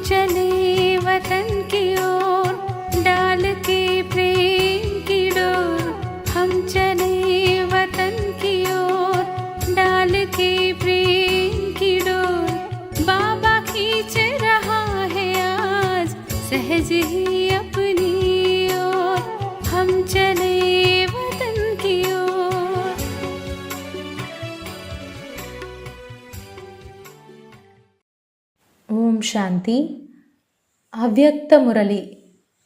चले वतन की ओर डाल के प्रेम की डोर। हम चले वतन की ओर डाल के प्रेम की डोर। बाबा खींच रहा है आज सहज ही अपनी ओर। हम चले वतन की ओर। ஓம் சாந்தி. அவ்யக்த முரளி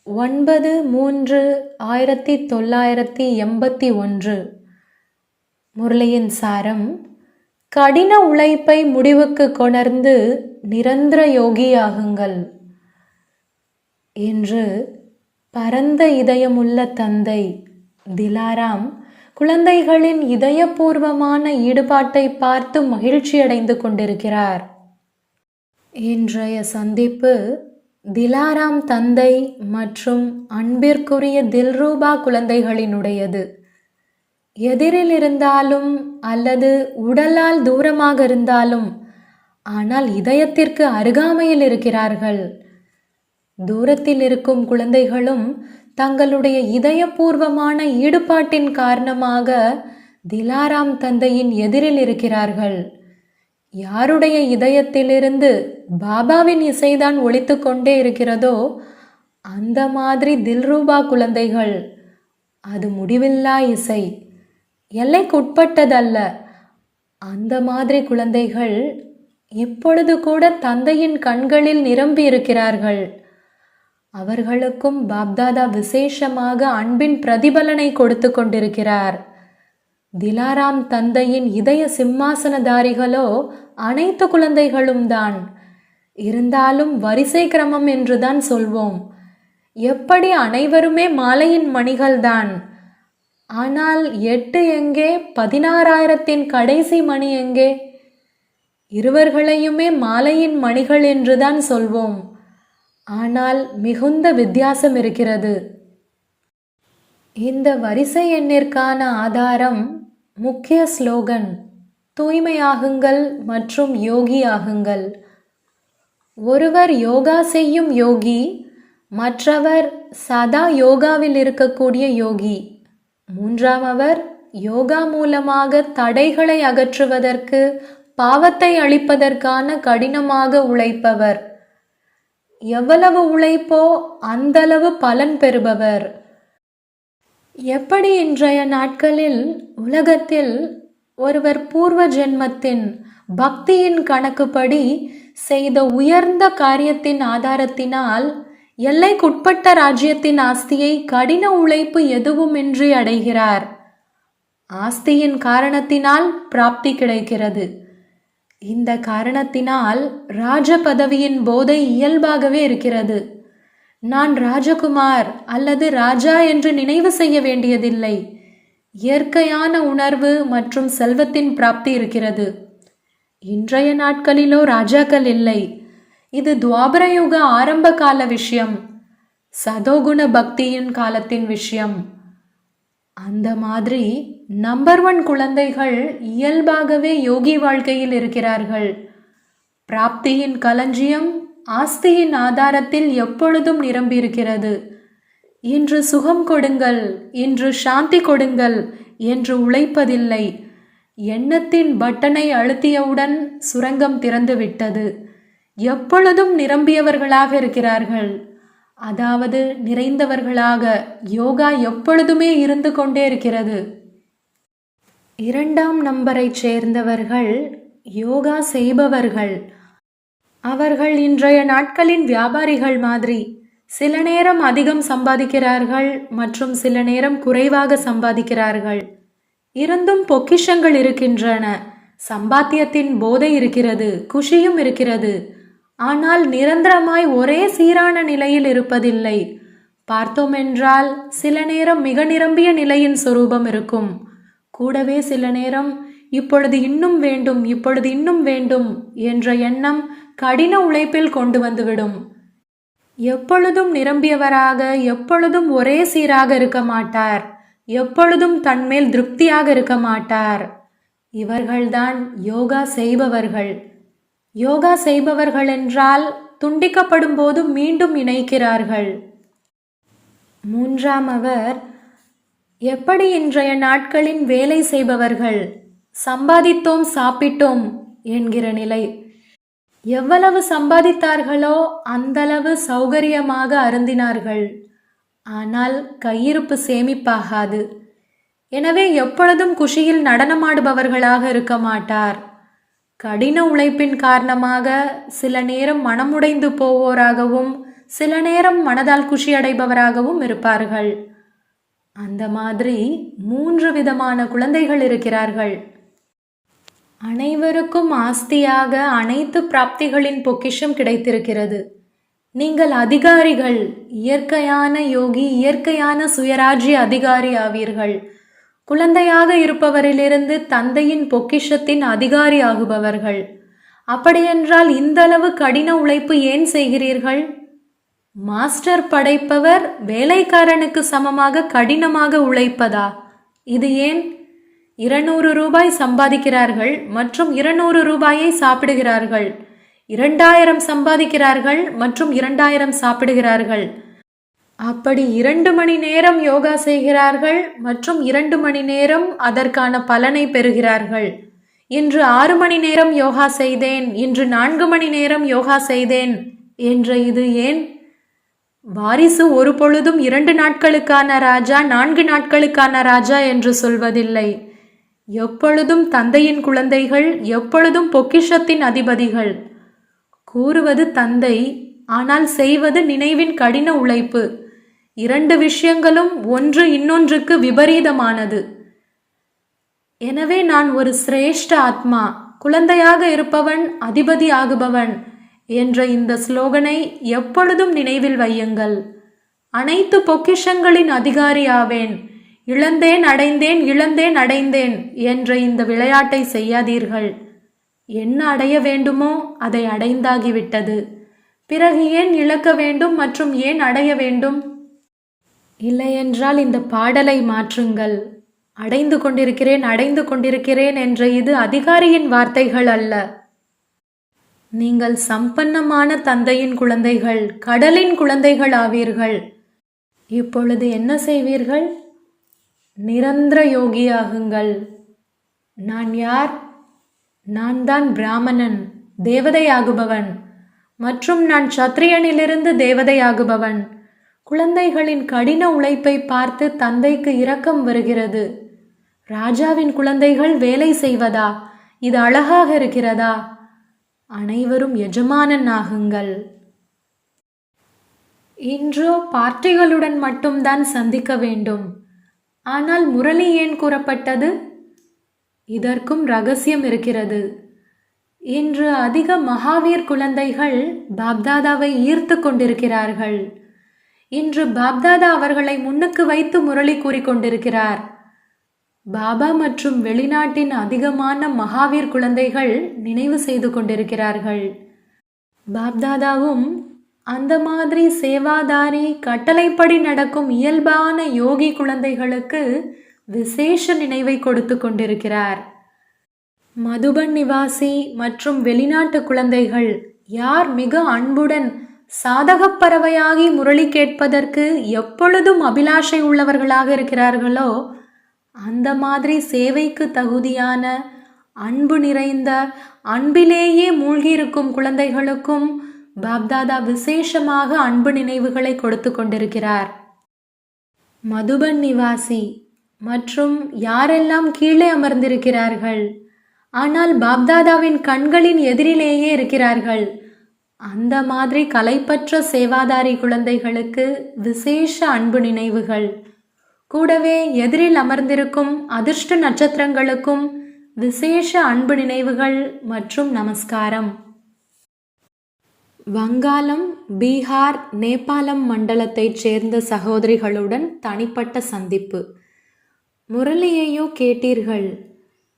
9/3/1981. முரளியின் சாரம்: கடின உழைப்பை முடிவுக்கு கொணர்ந்து நிரந்தர யோகியாகுங்கள் என்று பரந்த இதயமுள்ள தந்தை திலாராம் குழந்தைகளின் இதயபூர்வமான ஈடுபாட்டை பார்த்து மகிழ்ச்சியடைந்து கொண்டிருக்கிறார். இன்றைய சந்திப்பு திலாராம் தந்தை மற்றும் அன்பிற்குரிய தில்ரூபா குழந்தைகளினுடையது. எதிரில் இருந்தாலும் அல்லது உடலால் தூரமாக இருந்தாலும் ஆனால் இதயத்திற்கு அருகாமையில் இருக்கிறார்கள். தூரத்தில் இருக்கும் குழந்தைகளும் தங்களுடைய இதயபூர்வமான ஈடுபாட்டின் காரணமாக திலாராம் தந்தையின் எதிரில் இருக்கிறார்கள். யாருடைய இதயத்திலிருந்து பாபாவின் இசைதான் ஒலித்து கொண்டே இருக்கிறதோ அந்த மாதிரி தில்ரூபா குழந்தைகள். அது முடிவில்லா இசை, எல்லைக்குட்பட்டதல்ல. அந்த மாதிரி குழந்தைகள் இப்பொழுது கூட தந்தையின் கண்களில் நிரம்பி இருக்கிறார்கள். அவர்களுக்கும் பாப்தாதா விசேஷமாக அன்பின் பிரதிபலனை கொடுத்து கொண்டிருக்கிறார். திலாராம் தந்தையின் இதய சிம்மாசனதாரிகளோ அனைத்து குழந்தைகளும் தான். இருந்தாலும் வரிசை கிரமம் என்றுதான் சொல்வோம். எப்படி அனைவருமே மாலையின் மணிகள்தான். ஆனால் 8 எங்கே? 16,000 கடைசி மணி எங்கே? இருவர்களையுமே மாலையின் மணிகள் என்றுதான் சொல்வோம். ஆனால் மிகுந்த வித்தியாசம் இருக்கிறது. இந்த வரிசை எண்ணிற்கான ஆதாரம் முக்கிய ஸ்லோகன் தூய்மையாகுங்கள் மற்றும் யோகியாகுங்கள். ஒருவர் யோகா செய்யும் யோகி, மற்றவர் சதா யோகாவில் இருக்கக்கூடிய யோகி. மூன்றாமவர் யோகா மூலமாக தடைகளை அகற்றுவதற்கு, பாவத்தை அழிப்பதற்கான கடினமாக உழைப்பவர். எவ்வளவு உழைப்போ அந்தளவு பலன் பெறுபவர். எப்படி இன்றைய நாட்களில் உலகத்தில் ஒருவர் பூர்வ ஜென்மத்தின் பக்தியின் கணக்குப்படி செய்த உயர்ந்த காரியத்தின் ஆதாரத்தினால் எல்லைக்குட்பட்ட ராஜ்யத்தின் ஆஸ்தியை கடின உழைப்பு எதுவுமின்றி அடைகிறார். ஆஸ்தியின் காரணத்தினால் பிராப்தி கிடைக்கிறது. இந்த காரணத்தினால் ராஜ பதவியின் போதை இயல்பாகவே இருக்கிறது. நான் ராஜகுமார் அல்லது ராஜா என்று நினைவு செய்ய வேண்டியதில்லை. இயற்கையான உணர்வு மற்றும் செல்வத்தின் பிராப்தி இருக்கிறது. இன்றைய நாட்களிலோ ராஜாக்கள் இல்லை. இது துவாபரயுக ஆரம்ப கால விஷயம், சதோகுண பக்தியின் காலத்தின் விஷயம். அந்த மாதிரி நம்பர் 1 குழந்தைகள் இயல்பாகவே யோகி வாழ்க்கையில் இருக்கிறார்கள். பிராப்தியின் களஞ்சியம் ஆஸ்தியின் ஆதாரத்தில் எப்பொழுதும் நிரம்பியிருக்கிறது. இன்று சுகம் கொடுங்கள், இன்று சாந்தி கொடுங்கள் என்று உழைப்பதில்லை. எண்ணத்தின் பட்டனை அழுத்தியவுடன் சுரங்கம் திறந்துவிட்டது. எப்பொழுதும் நிரம்பியவர்களாக இருக்கிறார்கள். அதாவது நிறைந்தவர்களாக யோகா எப்பொழுதுமே இருந்து கொண்டே இருக்கிறது. 2ஆம் நம்பரை சேர்ந்தவர்கள் யோகா செய்பவர்கள். அவர்கள் இன்றைய நாட்களின் வியாபாரிகள் மாதிரி. சில நேரம் அதிகம் சம்பாதிக்கிறார்கள் மற்றும் சில நேரம் குறைவாக சம்பாதிக்கிறார்கள். இருந்தும் பொக்கிஷங்கள் இருக்கின்றன. சம்பாத்தியத்தின் போதை இருக்கிறது, குஷியும் இருக்கிறது. ஆனால் நிரந்தரமாய் ஒரே சீரான நிலையில் இருப்பதில்லை. பார்த்தோமென்றால் சில நேரம் மிக நிரம்பிய நிலையின் சொரூபம் இருக்கும். கூடவே சில நேரம் இப்பொழுது இன்னும் வேண்டும், இப்பொழுது இன்னும் வேண்டும் என்ற எண்ணம் கடின உழைப்பில் கொண்டு வந்துவிடும். எப்பொழுதும் நிரம்பியவராக, எப்பொழுதும் ஒரே சீராக இருக்க மாட்டார். எப்பொழுதும் தன்மேல் திருப்தியாக இருக்க மாட்டார். இவர்கள்தான் யோகா செய்பவர்கள். யோகா செய்பவர்கள் என்றால் துண்டிக்கப்படும் போது மீண்டும் இணைக்கிறார்கள். மூன்றாமவர் எப்படி இன்றைய நாட்களின் வேலை செய்பவர்கள் சம்பாதித்தோம் சாப்பிட்டோம் என்கிற நிலை. எவ்வளவு சம்பாதித்தார்களோ அந்தளவு சௌகரியமாக அருந்தினார்கள். ஆனால் கையிருப்பு சேமிப்பாகாது. எனவே எப்பொழுதும் குஷியில் நடனமாடுபவர்களாக இருக்க மாட்டார். கடின உழைப்பின் காரணமாக சில நேரம் மனமுடைந்து போவோராகவும் சில நேரம் மனதால் குஷியடைபவராகவும் இருப்பார்கள். அந்த மாதிரி 3 விதமான குழந்தைகள் இருக்கிறார்கள். அனைவருக்கும் ஆஸ்தியாக அனைத்து பிராப்திகளின் பொக்கிஷம் கிடைத்திருக்கிறது. நீங்கள் அதிகாரிகள், இயற்கையான யோகி, இயற்கையான சுயராஜ்ய அதிகாரி ஆவீர்கள். குழந்தையாக இருப்பவரிலிருந்து தந்தையின் பொக்கிஷத்தின் அதிகாரி ஆகுபவர்கள். அப்படியென்றால் இந்தளவு கடின உழைப்பு ஏன் செய்கிறீர்கள்? மாஸ்டர் படைப்பவர் வேலைக்காரனுக்கு சமமாக கடினமாக உழைப்பதா? இது ஏன்? 200 ரூபாய் சம்பாதிக்கிறார்கள் மற்றும் 200 ரூபாயை சாப்பிடுகிறார்கள். 2000 சம்பாதிக்கிறார்கள் மற்றும் 2000 சாப்பிடுகிறார்கள். அப்படி 2 மணி நேரம் யோகா செய்கிறார்கள் மற்றும் 2 மணி நேரம் அதற்கான பலனை பெறுகிறார்கள். இன்று 6 மணி நேரம் யோகா செய்தேன், இன்று 4 மணி நேரம் யோகா செய்தேன் என்ற இது ஏன்? வாரிசு ஒரு பொழுதும் 2 நாட்களுக்கான ராஜா, 4 நாட்களுக்கான ராஜா என்று சொல்வதில்லை. எப்பொழுதும் தந்தையின் குழந்தைகள், எப்பொழுதும் பொக்கிஷத்தின் அதிபதிகள். கூறுவது தந்தை, ஆனால் செய்வது நினைவின் கடின உழைப்பு. 2 விஷயங்களும் ஒன்று இன்னொன்றுக்கு விபரீதமானது. எனவே நான் ஒரு சிரேஷ்ட ஆத்மா, குழந்தையாக இருப்பவன் அதிபதி ஆகுபவன் என்ற இந்த ஸ்லோகனை எப்பொழுதும் நினைவில் வையுங்கள். அனைத்து பொக்கிஷங்களின் அதிகாரி ஆவேன், இழந்தேன் அடைந்தேன், இழந்தேன் அடைந்தேன் என்ற இந்த விளையாட்டை செய்யாதீர்கள். என்ன அடைய வேண்டுமோ அதை அடைந்தாகிவிட்டது. பிறகு ஏன் இழக்க வேண்டும் மற்றும் ஏன் அடைய வேண்டும்? இல்லையென்றால் இந்த பாடலை மாற்றுங்கள். அடைந்து கொண்டிருக்கிறேன், அடைந்து கொண்டிருக்கிறேன் என்ற இது அதிகாரியின் வார்த்தைகள் அல்ல. நீங்கள் சம்பன்னமான தந்தையின் குழந்தைகள், கடலின் குழந்தைகள் ஆவீர்கள். இப்பொழுது என்ன செய்வீர்கள்? நிரந்தர யோகியாகுங்கள். நான் யார்? நான் தான் பிராமணன், தேவதையாகுபவன், மற்றும் நான் சத்திரியனிலிருந்து தேவதையாகுபவன். குழந்தைகளின் கடின உழைப்பை பார்த்து தந்தைக்கு இரக்கம் வருகிறது. ராஜாவின் குழந்தைகள் வேலை செய்வதா? இது அழகாக இருக்கிறதா? அனைவரும் எஜமானன் ஆகுங்கள். இன்றோ பார்ட்டிகளுடன் மட்டும்தான் சந்திக்க வேண்டும். ஆனால் முரளி ஏன் கூறப்பட்டது? இதற்கும் ரகசியம் இருக்கிறது. இன்று அதிக மகாவீர் குழந்தைகள் பாப்தாதாவை ஈர்த்து கொண்டிருக்கிறார்கள். இன்று பாப்தாதா அவர்களை முன்னுக்கு வைத்து முரளி கூறிக்கொண்டிருக்கிறார். பாபா மற்றும் வெளிநாட்டின் அதிகமான மகாவீர் குழந்தைகள் நினைவு செய்து கொண்டிருக்கிறார்கள். பாப்தாதாவும் அந்த மாதிரி சேவாதாரி, கட்டளைப்படி நடக்கும் இயல்பான யோகி குழந்தைகளுக்கு விசேஷ நினைவை கொடுத்து கொண்டிருக்கிறார். மதுபன் நிவாசி மற்றும் வெளிநாட்டு குழந்தைகள் யார் மிக அன்புடன் சாதகப் பறவையாகி முரளி கேட்பதற்கு எப்பொழுதும் அபிலாஷை உள்ளவர்களாக இருக்கிறார்களோ அந்த மாதிரி சேவைக்கு தகுதியான, அன்பு நிறைந்த, அன்பிலேயே மூழ்கியிருக்கும் குழந்தைகளுக்கும் பாப்தாதா விசேஷமாக அன்பு நினைவுகளை கொடுத்து கொண்டிருக்கிறார். மதுபன் நிவாசி மற்றும் யாரெல்லாம் கீழே அமர்ந்திருக்கிறார்கள், ஆனால் பாப்தாதாவின் கண்களின் எதிரிலேயே இருக்கிறார்கள், அந்த மாதிரி கலைப்பற்ற சேவாதாரி குழந்தைகளுக்கு விசேஷ அன்பு நினைவுகள். கூடவே எதிரில் அமர்ந்திருக்கும் அதிர்ஷ்ட நட்சத்திரங்களுக்கும் விசேஷ அன்பு நினைவுகள் மற்றும் நமஸ்காரம். வங்காளம், பீகார், நேபாளம் மண்டலத்தைச் சேர்ந்த சகோதரிகளுடன் தனிப்பட்ட சந்திப்பு. முரளியையோ கேட்டீர்கள்.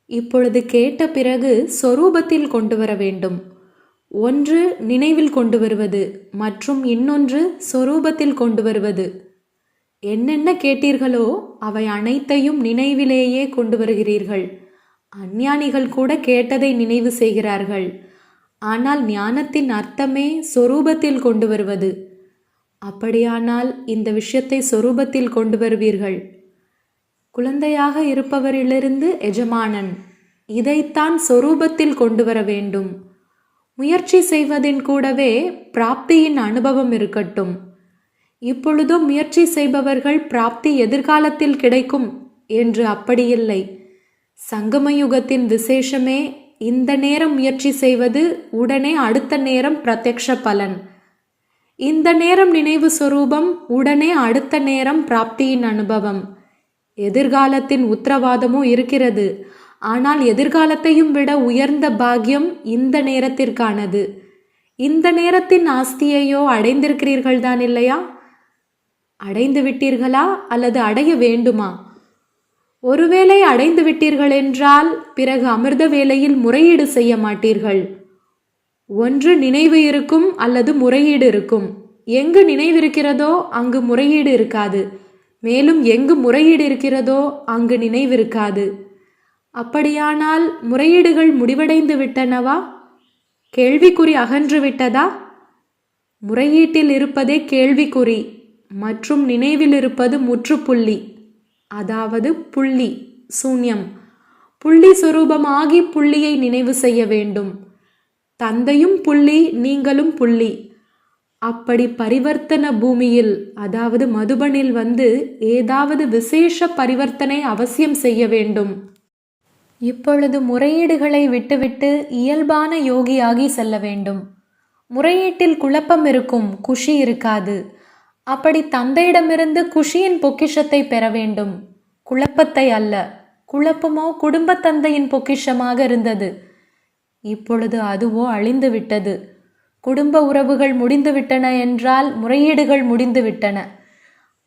இப்பொழுது கேட்ட பிறகு சொரூபத்தில் கொண்டு வர வேண்டும். ஒன்று நினைவில் கொண்டு வருவது மற்றும் இன்னொன்று சொரூபத்தில் கொண்டு வருவது. என்னென்ன கேட்டீர்களோ அவை அனைத்தையும் நினைவிலேயே கொண்டு வருகிறீர்கள். அஞ்ஞானிகள் கூட கேட்டதை நினைவு செய்கிறார்கள். ஆனால் ஞானத்தின் அர்த்தமே சொரூபத்தில் கொண்டு வருவது. அப்படியானால் இந்த விஷயத்தை சொரூபத்தில் கொண்டு வருவீர்கள். குழந்தையாக இருப்பவரிலிருந்து எஜமானன், இதைத்தான் சொரூபத்தில் கொண்டு வர வேண்டும். முயற்சி செய்வதின் கூடவே பிராப்தியின் அனுபவம் இருக்கட்டும். இப்பொழுதும் முயற்சி செய்பவர்கள் பிராப்தி எதிர்காலத்தில் கிடைக்கும் என்று அப்படியில்லை. சங்கமயுகத்தின் விசேஷமே இந்த நேரம் முயற்சி செய்வது, உடனே அடுத்த நேரம் பிரத்யக்ஷ பலன். இந்த நேரம் நினைவு சொரூபம், உடனே அடுத்த நேரம் பிராப்தியின் அனுபவம். எதிர்காலத்தின் உத்தரவாதமும் இருக்கிறது. ஆனால் எதிர்காலத்தையும் விட உயர்ந்த பாக்கியம் இந்த நேரத்திற்கானது. இந்த நேரத்தின் ஆஸ்தியையோ அடைந்திருக்கிறீர்கள் தான் இல்லையா? அடைந்து விட்டீர்களா அல்லது அடைய வேண்டுமா? ஒருவேளை அடைந்து விட்டீர்கள் என்றால் பிறகு அமிர்த வேளையில் முறையீடு செய்ய மாட்டீர்கள். ஒன்று நினைவு இருக்கும் அல்லது முறையீடு இருக்கும். எங்கு நினைவு இருக்கிறதோ அங்கு முறையீடு இருக்காது. மேலும் எங்கு முறையீடு இருக்கிறதோ அங்கு நினைவு இருக்காது. அப்படியானால் முறையீடுகள் முடிவடைந்து விட்டனவா? கேள்விக்குறி அகன்று விட்டதா? முறையீட்டில் இருப்பதே கேள்விக்குறி மற்றும் நினைவில் இருப்பது முற்றுப்புள்ளி, அதாவது புள்ளி, சூன்யம். புள்ளி சுரூபமாகி புள்ளியை நினைவு செய்ய வேண்டும். தந்தையும் புள்ளி, நீங்களும் புள்ளி. அப்படி பரிவர்த்தன பூமியில், அதாவது மதுபனில் வந்து ஏதாவது விசேஷ பரிவர்த்தனை அவசியம் செய்ய வேண்டும். இப்பொழுது முறையீடுகளை விட்டுவிட்டு இயல்பான யோகியாகி செல்ல வேண்டும். முறையீட்டில் குழப்பம் இருக்கும், குஷி இருக்காது. அப்படி தந்தையிடமிருந்து குஷியின் பொக்கிஷத்தை பெற வேண்டும், குழப்பத்தை அல்ல. குழப்பமோ குடும்ப தந்தையின் பொக்கிஷமாக இருந்தது. இப்பொழுது அதுவோ அழிந்து விட்டது. குடும்ப உறவுகள் முடிந்துவிட்டன என்றால் முறையீடுகள் முடிந்துவிட்டன.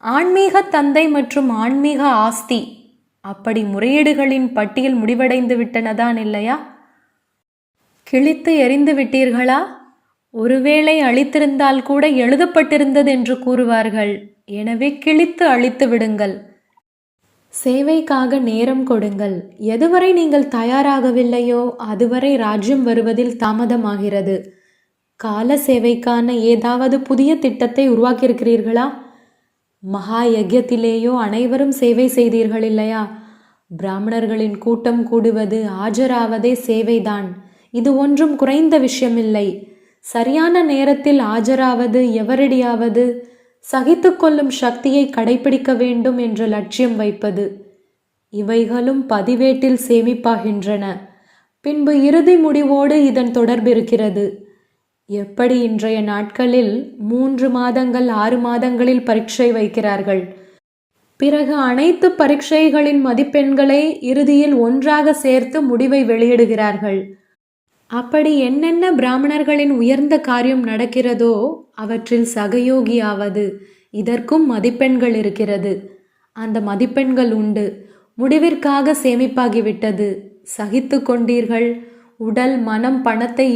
ஆன்மீக தந்தை மற்றும் ஆன்மீக ஆஸ்தி, அப்படி முறையீடுகளின் பட்டியல் முடிவடைந்து விட்டனதான் இல்லையா? கிழித்து எறிந்து விட்டீர்களா? ஒருவேளை அழித்திருந்தால் கூட எழுதப்பட்டிருந்தது என்று கூறுவார்கள். எனவே கிழித்து அழித்து விடுங்கள். சேவைக்காக நேரம் கொடுங்கள். எதுவரை நீங்கள் தயாராகவில்லையோ அதுவரை ராஜ்யம் வருவதில் தாமதமாகிறது. கால சேவைக்கான ஏதாவது புதிய திட்டத்தை உருவாக்கியிருக்கிறீர்களா? மகா யஜ்யத்திலேயோ அனைவரும் சேவை செய்தீர்கள் இல்லையா? பிராமணர்களின் கூட்டம் கூடுவது, ஆஜராவதே சேவைதான். இது ஒன்றும் குறைந்த விஷயமில்லை. சரியான நேரத்தில் ஆஜராவது, எவரடியாவது, சகித்து கொள்ளும் சக்தியை கடைபிடிக்க வேண்டும் என்ற லட்சியம் வைப்பது, இவைகளும் பதிவேட்டில் சேமிப்பாகின்றன. பின்பு இறுதி முடிவோடு இதன் தொடர்பு இருக்கிறது. எப்படி இன்றைய நாட்களில் 3 மாதங்கள் 6 மாதங்களில் பரீட்சை வைக்கிறார்கள். பிறகு அனைத்து பரீட்சைகளின் மதிப்பெண்களை இறுதியில் ஒன்றாக சேர்த்து முடிவை வெளியிடுகிறார்கள். அப்படி என்னென்ன பிராமணர்களின் உயர்ந்த காரியம் நடக்கிறதோ அவற்றில் சகயோகியாவது, இதற்கும் மதிப்பெண்கள் இருக்கிறது. அந்த மதிப்பெண்கள் உண்டு. முடிவிற்காக சேமிப்பாகிவிட்டது. சகித்து கொண்டீர்கள். உடல், மனம், பணத்தை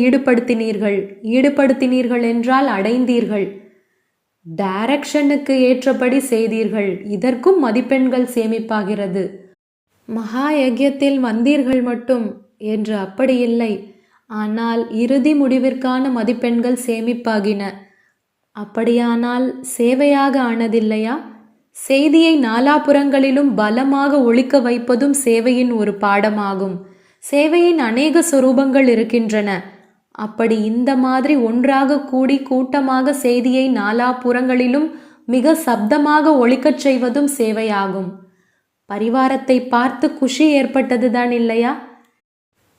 ஈடுபடுத்தினீர்கள் என்றால் அடைந்தீர்கள். டைரக்ஷனுக்கு ஏற்றபடி செய்தீர்கள். இதற்கும் மதிப்பெண்கள் சேமிப்பாகிறது. மகா யஜ்யத்தில் வந்தீர்கள் மட்டும் என்று அப்படி இல்லை. ஆனால் இறுதி முடிவிற்கான மதிப்பெண்கள் சேமிப்பாகின. அப்படியானால் சேவையாக ஆனதில்லையா? செய்தியை நாலாபுறங்களிலும் பலமாக ஒலிக்க வைப்பதும் சேவையின் ஒரு பாடமாகும். சேவையின் அநேக சொரூபங்கள் இருக்கின்றன. அப்படி இந்த மாதிரி ஒன்றாக கூடி கூட்டமாக செய்தியை நாலாபுறங்களிலும் மிக சப்தமாக ஒலிக்கச் செய்வதும் சேவையாகும். பரிவாரத்தை பார்த்து குஷி ஏற்பட்டதுதான் இல்லையா?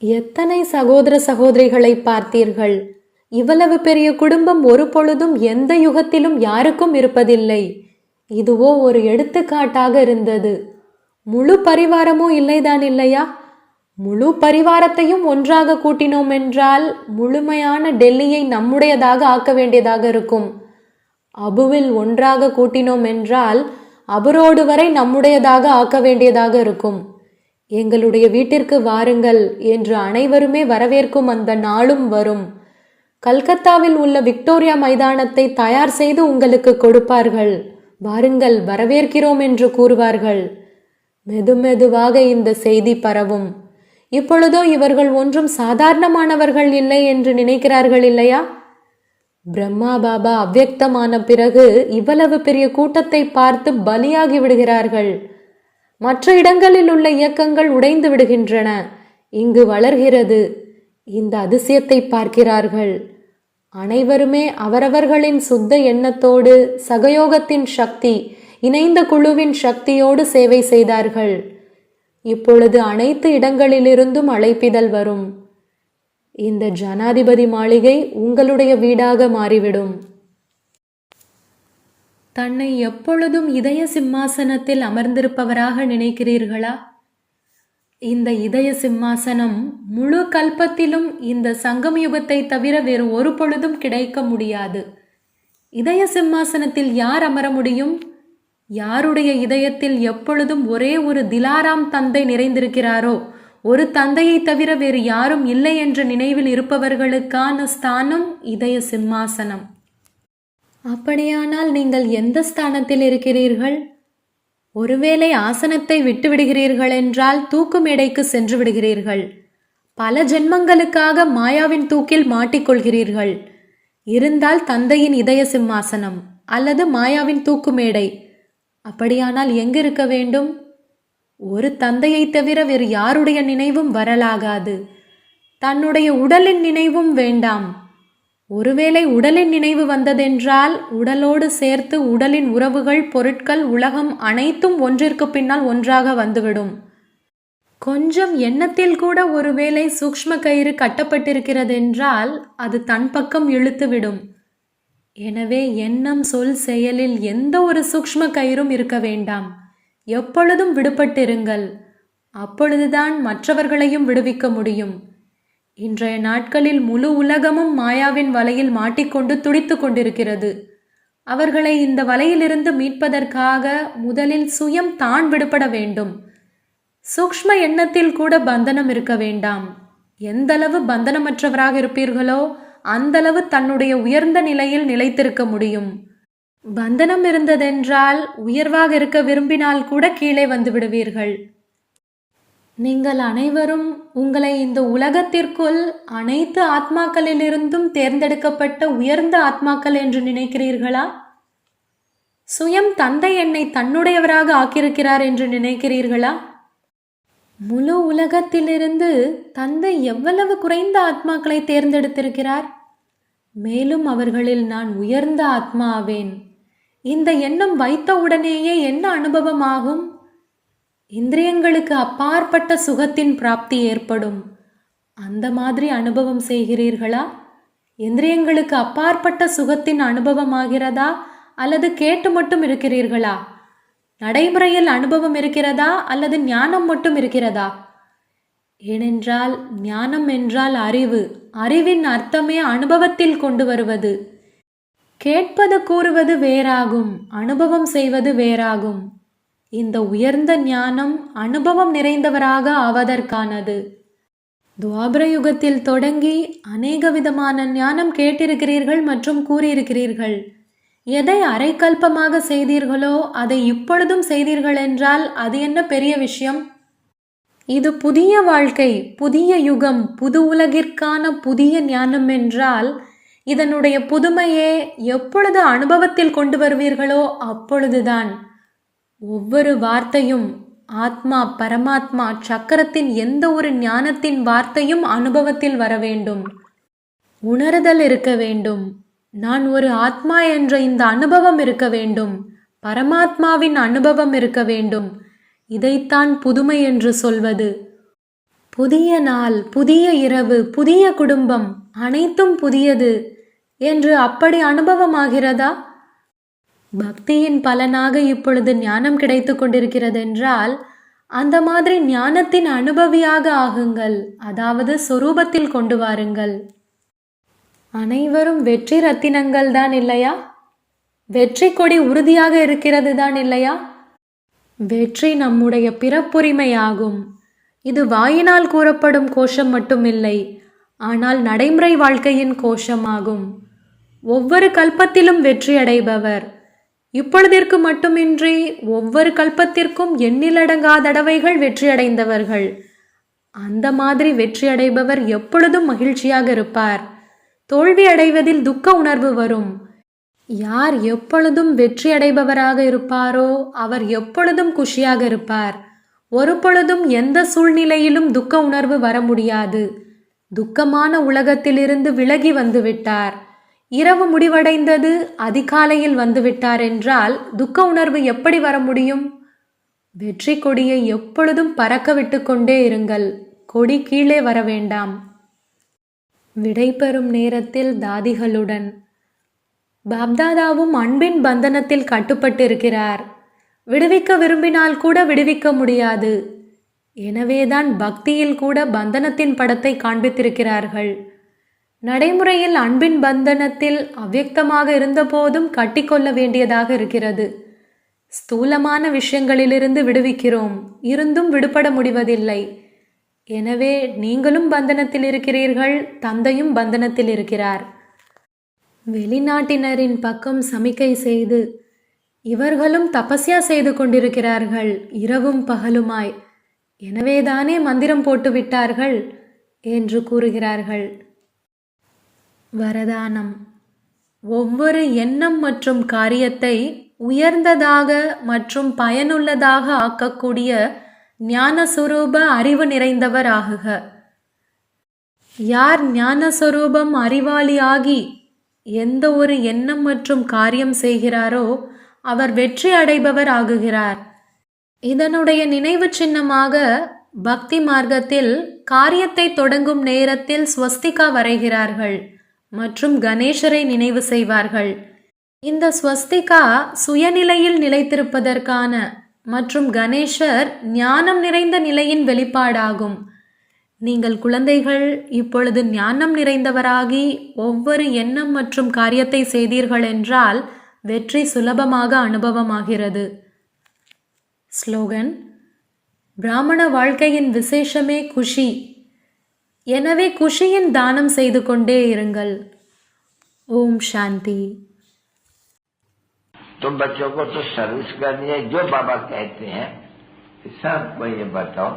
எத்தனை சகோதர சகோதரிகளை பார்த்தீர்கள்? இவ்வளவு பெரிய குடும்பம் ஒரு பொழுதும் எந்த யுகத்திலும் யாருக்கும் இருப்பதில்லை. இதுவோ ஒரு எடுத்துக்காட்டாக இருந்தது. முழு பரிவாரமும் இல்லைதான் இல்லையா? முழு பரிவாரத்தையும் ஒன்றாக கூட்டினோம் என்றால் முழுமையான டெல்லியை நம்முடையதாக ஆக்க வேண்டியதாக இருக்கும். அபுவில் ஒன்றாக கூட்டினோம் என்றால் அபுரோடு வரை நம்முடையதாக ஆக்க வேண்டியதாக இருக்கும். எங்களுடைய வீட்டிற்கு வாருங்கள் என்று அனைவருமே வரவேற்கும் அந்த நாளும் வரும். கல்கத்தாவில் உள்ள விக்டோரியா மைதானத்தை தயார் செய்து உங்களுக்கு கொடுப்பார்கள். வாருங்கள், வரவேற்கிறோம் என்று கூறுவார்கள். மெதுமெதுவாக இந்த செய்தி பரவும். இப்பொழுதோ இவர்கள் ஒன்றும் சாதாரணமானவர்கள் இல்லை என்று நினைக்கிறார்கள் இல்லையா? பிரம்மா பாபா அவ்யக்தமான பிறகு இவ்வளவு பெரிய கூட்டத்தை பார்த்து பலியாகி விடுகிறார்கள். மற்ற இடங்களில் உள்ள இயக்கங்கள் உடைந்து விடுகின்றன. இங்கு வளர்கிறது. இந்த அதிசயத்தை பார்க்கிறார்கள். அனைவருமே அவரவர்களின் சுத்த எண்ணத்தோடு, சகயோகத்தின் சக்தி, இணைந்த குழுவின் சக்தியோடு சேவை செய்தார்கள். இப்பொழுது அனைத்து இடங்களிலிருந்தும் அழைப்பிதழ் வரும். இந்த ஜனாதிபதி மாளிகை உங்களுடைய வீடாக மாறிவிடும். தன்னை எப்பொழுதும் இதய சிம்மாசனத்தில் அமர்ந்திருப்பவராக நினைக்கிறீர்களா? இந்த இதய சிம்மாசனம் முழு கல்பத்திலும் இந்த சங்கம் யுகத்தை தவிர வேறு ஒரு பொழுதும் கிடைக்க முடியாது. இதய சிம்மாசனத்தில் யார் அமர முடியும்? யாருடைய இதயத்தில் எப்பொழுதும் ஒரே ஒரு திலாராம் தந்தை நிறைந்திருக்கிறாரோ, ஒரு தந்தையை தவிர வேறு யாரும் இல்லை என்ற நினைவில் இருப்பவர்களுக்கான ஸ்தானம் இதய சிம்மாசனம். அப்படியானால் நீங்கள் எந்த ஸ்தானத்தில் இருக்கிறீர்கள்? ஒருவேளை ஆசனத்தை விட்டு விடுகிறீர்கள் என்றால் தூக்கு மேடைக்கு சென்று விடுகிறீர்கள். பல ஜென்மங்களுக்காக மாயாவின் தூக்கில் மாட்டிக்கொள்கிறீர்கள். இருந்தால் தந்தையின் இதய சிம்மாசனம் அல்லது மாயாவின் தூக்கு மேடை. அப்படியானால் எங்கிருக்க வேண்டும்? ஒரு தந்தையை தவிர வேறு யாருடைய நினைவும் வரலாகாது. தன்னுடைய உடலின் நினைவும் வேண்டாம். ஒருவேளை உடலின் நினைவு வந்ததென்றால் உடலோடு சேர்த்து உடலின் உறவுகள், பொருட்கள், உலகம் அனைத்தும் ஒன்றிற்கு பின்னால் ஒன்றாக வந்துவிடும். கொஞ்சம் எண்ணத்தில் கூட ஒருவேளை சூக்ஷ்ம கயிறு கட்டப்பட்டிருக்கிறதென்றால் அது தன் பக்கம் இழுத்துவிடும். எனவே எண்ணம், சொல், செயலில் எந்த ஒரு சூக்ஷ்ம கயிறும் இருக்க வேண்டாம். எப்பொழுதும் விடுபட்டிருங்கள். அப்பொழுதுதான் மற்றவர்களையும் விடுவிக்க முடியும். இன்றைய நாட்களில் முழு உலகமும் மாயாவின் வலையில் மாட்டிக்கொண்டு துடித்து கொண்டிருக்கிறது. அவர்களை இந்த வலையிலிருந்து மீட்பதற்காக முதலில் சுயம் தான் விடுபட வேண்டும். சூக்ஷ்ம எண்ணத்தில் கூட பந்தனம் இருக்க வேண்டாம். எந்தளவு பந்தனமற்றவராக இருப்பீர்களோ அந்தளவு தன்னுடைய உயர்ந்த நிலையில் நிலைத்திருக்க முடியும். பந்தனம் இருந்ததென்றால் உயர்வாக இருக்க விரும்பினால் கூட கீழே வந்து விடுவீர்கள். நீங்கள் அனைவரும் உங்களை இந்த உலகத்திற்குள் அனைத்து ஆத்மாக்களிலிருந்தும் தேர்ந்தெடுக்கப்பட்ட உயர்ந்த ஆத்மாக்கள் என்று நினைக்கிறீர்களா? சுயம் தந்தை என்னை தன்னுடையவராக ஆக்கியிருக்கிறார் என்று நினைக்கிறீர்களா? முழு உலகத்திலிருந்து தந்தை எவ்வளவு குறைந்த ஆத்மாக்களை தேர்ந்தெடுத்திருக்கிறார். மேலும் அவர்களில் நான் உயர்ந்த ஆத்மா ஆவேன். இந்த எண்ணம் வைத்த உடனேயே என்ன அனுபவமாகும்? இந்திரியங்களுக்கு அப்பாற்பட்ட சுகத்தின் பிராப்தி ஏற்படும். அந்த மாதிரி அனுபவம் செய்கிறீர்களா? இந்திரியங்களுக்கு அப்பாற்பட்ட சுகத்தின் அனுபவமாகிறதா அல்லது கேட்டு மட்டும் இருக்கிறீர்களா? நடைமுறையில் அனுபவம் இருக்கிறதா அல்லது ஞானம் மட்டும் இருக்கிறதா? ஏனென்றால் ஞானம் என்றால் அறிவு. அறிவின் அர்த்தமே அனுபவத்தில் கொண்டு வருவது. கேட்பது, கூறுவது வேறாகும், அனுபவம் செய்வது வேறாகும். இந்த உயர்ந்த ஞானம் அனுபவம் நிறைந்தவராக ஆவதற்கானது. துவாபர யுகத்தில் தொடங்கி அநேக விதமான ஞானம் கேட்டிருக்கிறீர்கள் மற்றும் கூறியிருக்கிறீர்கள். எதை அரைக்கல்பமாக செய்தீர்களோ அதை இப்பொழுதும் செய்தீர்கள் என்றால் அது என்ன பெரிய விஷயம்? இது புதிய வாழ்க்கை, புதிய யுகம், புது உலகிற்கான புதிய ஞானம் என்றால் இதனுடைய புதுமையே எப்பொழுது அனுபவத்தில் கொண்டு வருவீர்களோ அப்பொழுதுதான். ஒவ்வொரு வார்த்தையும் ஆத்மா, பரமாத்மா, சக்கரத்தின் எந்த ஒரு ஞானத்தின் வார்த்தையும் அனுபவத்தில் வர வேண்டும். உணர்தல் இருக்க வேண்டும். நான் ஒரு ஆத்மா என்ற இந்த அனுபவம் இருக்க வேண்டும். பரமாத்மாவின் அனுபவம் இருக்க வேண்டும். இதைத்தான் புதுமை என்று சொல்வது. புதிய நாள், புதிய இரவு, புதிய குடும்பம், அனைத்தும் புதியது என்று அப்படி அனுபவமாகிறதா? பக்தியின் பலனாக இப்பொழுது ஞானம் கிடைத்து கொண்டிருக்கிறதென்றால் அந்த மாதிரி ஞானத்தின் அனுபவியாக ஆகுங்கள், அதாவது சொரூபத்தில் கொண்டு வாருங்கள். அனைவரும் வெற்றி ரத்தினங்கள் தான் இல்லையா? வெற்றி கொடி உறுதியாக இருக்கிறது தான் இல்லையா? வெற்றி நம்முடைய பிறப்புரிமையாகும். இது வாயினால் கூறப்படும் கோஷம் மட்டுமில்லை, ஆனால் நடைமுறை வாழ்க்கையின் கோஷமாகும். ஒவ்வொரு கல்பத்திலும் வெற்றி அடைபவர், இப்பொழுதிற்கு மட்டுமின்றி ஒவ்வொரு கல்பத்திற்கும் எண்ணிலடங்கா தடவைகள் வெற்றி அடைந்தவர்கள். அந்த மாதிரி வெற்றி அடைபவர் எப்பொழுதும் மகிழ்ச்சியாக இருப்பார். தோல்வி அடைவதில் துக்க உணர்வு வரும். யார் எப்பொழுதும் வெற்றி அடைபவராக இருப்பாரோ அவர் எப்பொழுதும் குஷியாக இருப்பார். ஒரு பொழுதும் எந்த சூழ்நிலையிலும் துக்க உணர்வு வர முடியாது. துக்கமான உலகத்திலிருந்து விலகி வந்துவிட்டார். இரவு முடிவடைந்தது, அதிகாலையில் வந்துவிட்டார் என்றால் துக்க உணர்வு எப்படி வர முடியும்? வெற்றி கொடியை எப்பொழுதும் பறக்க விட்டு கொண்டே இருங்கள். கொடி கீழே வர வேண்டாம். விடைபெறும் நேரத்தில் தாதிகளுடன் பாப்தாதாவும் அன்பின் பந்தனத்தில் கட்டுப்பட்டு இருக்கிறார். விடுவிக்க விரும்பினால் கூட விடுவிக்க முடியாது. எனவேதான் பக்தியில் கூட பந்தனத்தின் படத்தை காண்பித்திருக்கிறார்கள். நடைமுறையில் அன்பின் பந்தனத்தில் அவ்யக்தமாக இருந்தபோதும் கட்டிக்கொள்ள வேண்டியதாக இருக்கிறது. ஸ்தூலமான விஷயங்களிலிருந்து விடுவிக்கிறோம், இருந்தும் விடுபட முடிவதில்லை. எனவே நீங்களும் பந்தனத்தில் இருக்கிறீர்கள், தந்தையும் பந்தனத்தில் இருக்கிறார். வெளிநாட்டினரின் பக்கம் சமிக்கை செய்து, இவர்களும் தபஸ்யா செய்து கொண்டிருக்கிறார்கள் இரவும் பகலுமாய், எனவேதானே மந்திரம் போட்டு விட்டார்கள் என்று கூறுகிறார்கள். வரதானம்: ஒவ்வொரு எண்ணம் மற்றும் காரியத்தை உயர்ந்ததாக மற்றும் பயனுள்ளதாக ஆக்கக்கூடிய ஞானஸ்வரூப அறிவு நிறைந்தவர் ஆகுக. யார் ஞானஸ்வரூபம் அறிவாளி ஆகி எந்த ஒரு எண்ணம் மற்றும் காரியம் செய்கிறாரோ அவர் வெற்றி அடைபவர் ஆகுகிறார். இதனுடைய நினைவு சின்னமாக பக்தி மார்க்கத்தில் காரியத்தை தொடங்கும் நேரத்தில் ஸ்வஸ்திகா வரைகிறார்கள் மற்றும் கணேசரை நினைவு செய்வார்கள். இந்த ஸ்வஸ்திகா சுயநிலையில் நிலைத்திருப்பதற்கான மற்றும் கணேசர் ஞானம் நிறைந்த நிலையின் வெளிப்பாடாகும். நீங்கள் குழந்தைகள் இப்பொழுது ஞானம் நிறைந்தவராகி ஒவ்வொரு எண்ணம் மற்றும் காரியத்தை செய்தீர்கள் என்றால் வெற்றி சுலபமாக அனுபவமாகிறது. ஸ்லோகன்: பிராமண வாழ்க்கையின் விசேஷமே குஷி. எனவே குஷியின் தானம் செய்து கொண்டே இருங்கள். ஓம் சாந்தி. तो बच्चों को तो सर्विस करनी है, जो बाबा कहते हैं सबको ये बताओ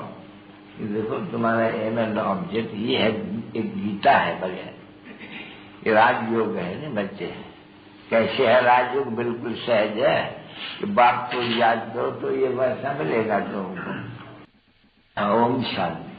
कि देखो तुम्हारा एम एंड ऑब्जेक्ट ये है, एक गीता है बढ़िया, ये राजयोग है ना बच्चे। कैसे है राजयोग? बिल्कुल सहज है कि बाप को याद करो तो ये वैसा मिलेगा तुमको। ओम शांति।